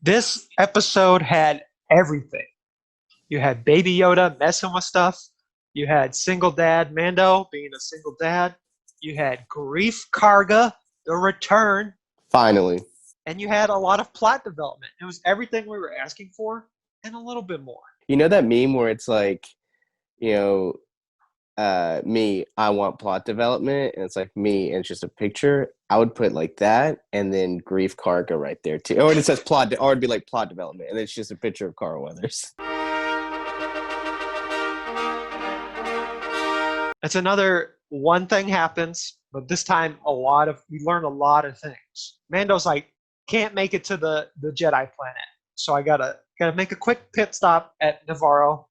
This episode had everything. You had Baby Yoda messing with stuff. You had single dad Mando being a single dad. You had Greef Karga, the return, Finally. and you had a lot of plot development. It was everything we were asking for and a little bit more. You know that meme where it's like, you know, me, I want plot development, and it's like me, and it's just a picture. I would put like that, and then Grief Karga right there too. Or it says or it'd be like plot development, and it's just a picture of Carl Weathers. It's another one thing happens, but this time we learn a lot of things. Mando's like, can't make it to the Jedi planet. So I gotta make a quick pit stop at Navarro,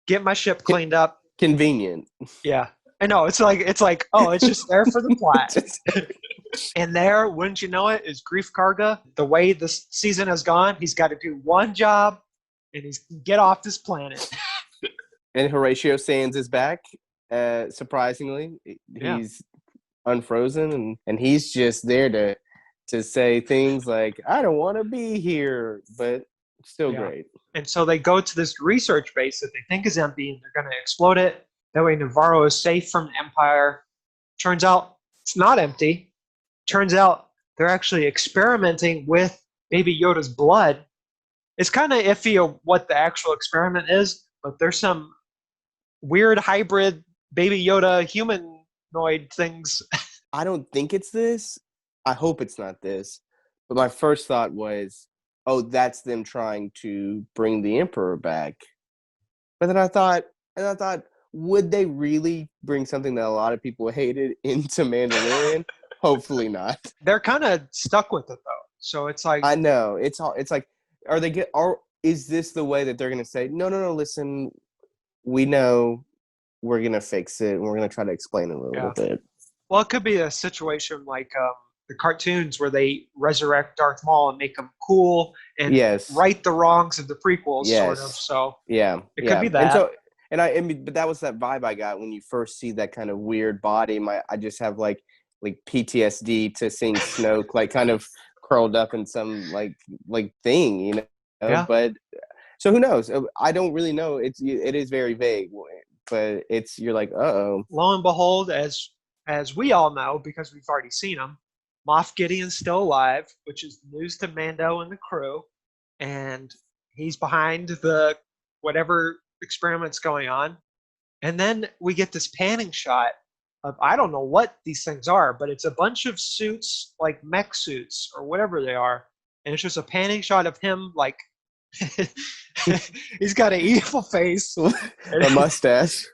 get my ship cleaned up. Convenient. Yeah. I know, it's like, oh, it's just there for the plot. And there, wouldn't you know it, is Grief Karga. The way this season has gone, he's got to do one job and he's get off this planet. And Horatio Sands is back. Surprisingly, Yeah. he's unfrozen, and he's just there to say things like, "I don't want to be here," but still Yeah. great. And so they go to this research base that they think is empty and they're going to explode it. That way Navarro is safe from the Empire. Turns out it's not empty. Turns out they're actually experimenting with Baby Yoda's blood. It's kind of iffy of what the actual experiment is, but there's some weird hybrid Baby Yoda humanoid things. I don't think it's this. I hope it's not this. But my first thought was, oh, that's them trying to bring the Emperor back. But then I thought, would they really bring something that a lot of people hated into Mandalorian? Hopefully not. They're kind of stuck with it though. So it's like, I know. It's like, is this the way that they're gonna say, no, listen, we know, we're gonna fix it, and we're gonna try to explain it a little yeah. bit. Well, it could be a situation like the cartoons where they resurrect Darth Maul and make him cool and Yes. right the wrongs of the prequels, sort of. Yes. So Yeah. it could Yeah. be And that. so, I mean, but that was that vibe I got when you first see that kind of weird body. I just have like PTSD to seeing Snoke like kind of curled up in some like thing, you know. Yeah. But so who knows? I don't really know. It is very vague, but you're like, uh-oh. Lo and behold, as we all know because we've already seen him, Moff Gideon's still alive, which is news to Mando and the crew, and he's behind the whatever experiment's going on. And then we get this panning shot of I don't know what these things are, but it's a bunch of suits, like mech suits or whatever they are, and it's just a panning shot of him like he's got an evil face, A mustache.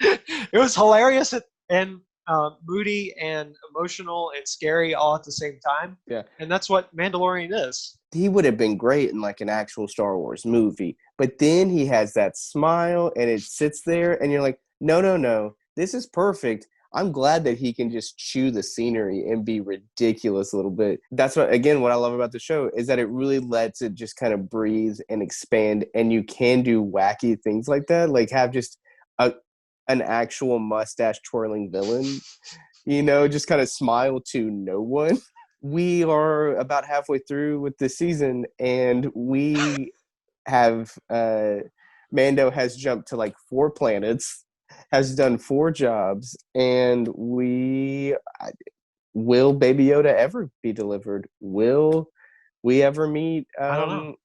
It was hilarious and moody and emotional and scary all at the same time. Yeah. And that's what Mandalorian is. He would have been great in like an actual Star Wars movie. But then he has that smile and it sits there and you're like, no. This is perfect. I'm glad that he can just chew the scenery and be ridiculous a little bit. That's what I love about the show is that it really lets it just kind of breathe and expand, and you can do wacky things like that, like have just an actual mustache twirling villain, just kind of smile to no one. We are about halfway through with this season, and we have Mando has jumped to like 4 planets, has done 4 jobs, and will Baby Yoda ever be delivered? Will we ever meet? I don't know.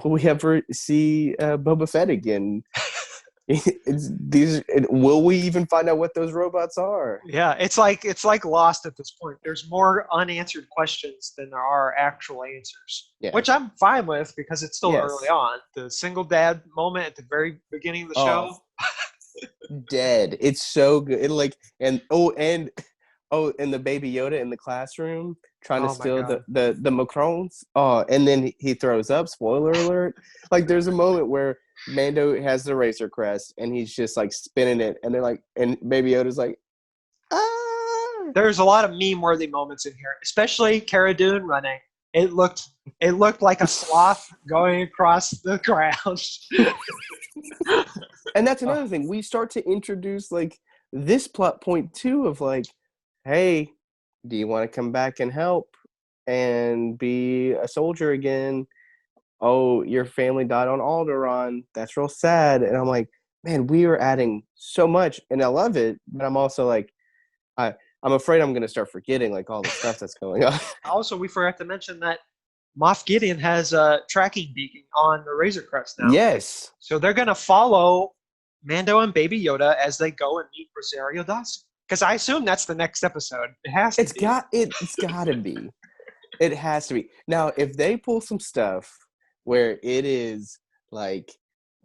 Will we ever see Boba Fett again? Will we even find out what those robots are? Yeah, it's like Lost at this point. There's more unanswered questions than there are actual answers, Yeah. which I'm fine with because it's still Yes. early on. The single dad moment at the very beginning of the show. Dead. It's so good. And the Baby Yoda in the classroom trying to steal the macrons. Oh, and then he throws up. Spoiler alert. Like there's a moment where Mando has the Razor Crest and he's just like spinning it, and they're like, and Baby Yoda's like, ah. There's a lot of meme-worthy moments in here, especially Cara Dune running. It looked like a sloth going across the ground. And that's another thing. We start to introduce like this plot point too of like, hey, do you want to come back and help and be a soldier again? oh, your family died on Alderaan. That's real sad. And I'm like, man, we are adding so much, and I love it. But I'm also like, I I'm afraid I'm gonna start forgetting like all the stuff that's going on. Also, we forgot to mention that Moff Gideon has a tracking beacon on the Razor Crest now. Yes, So they're going to follow Mando and Baby Yoda as they go and meet Rosario Dawson. Because I assume that's the next episode. It has to it's be. it's got to be. It has to be. Now, if they pull some stuff where it is like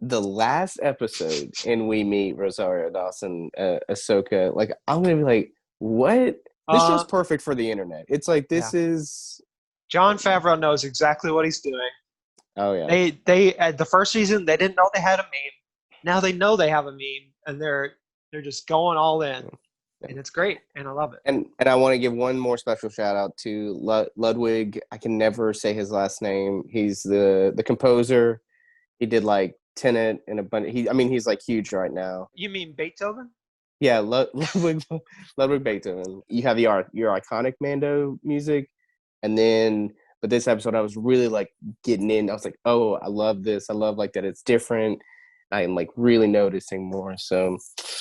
the last episode and we meet Rosario Dawson, Ahsoka, like I'm gonna be like, what? This show's perfect for the internet. It's like Yeah. this is. John Favreau knows exactly what he's doing. Oh yeah. They at the first season they didn't know they had a meme. Now they know they have a meme, and they're just going all in, and it's great, and I love it. And I want to give one more special shout out to Ludwig. I can never say his last name. He's the composer. He did like Tenet and a bunch. He's like huge right now. You mean Beethoven? Yeah, Ludwig Beethoven. You have your iconic Mando music, and then but this episode I was really like getting in. I was like, oh, I love this. I love like that it's different. I am like really noticing more. So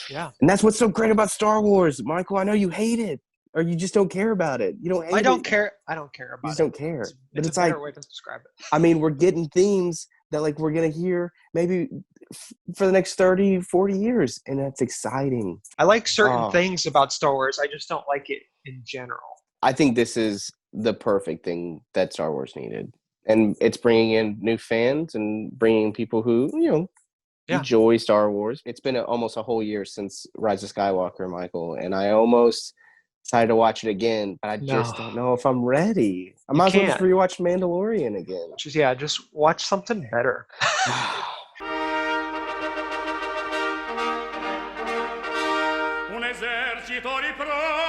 yeah, and that's what's so great about Star Wars, Michael. I know you hate it, or you just don't care about it. You don't hate it. I don't care about you just don't care. It's a better way to describe it. I mean, we're getting themes that like we're gonna hear maybe for the next 30, 40 years, and that's exciting. I like certain things about Star Wars. I just don't like it in general. I think this is the perfect thing that Star Wars needed, and it's bringing in new fans and bringing people who enjoy Star Wars. It's been almost a whole year since Rise of Skywalker, Michael, and I almost decided to watch it again, but I just don't know if I'm ready. I might as well just rewatch Mandalorian again. Just watch something better. Un esercito di pro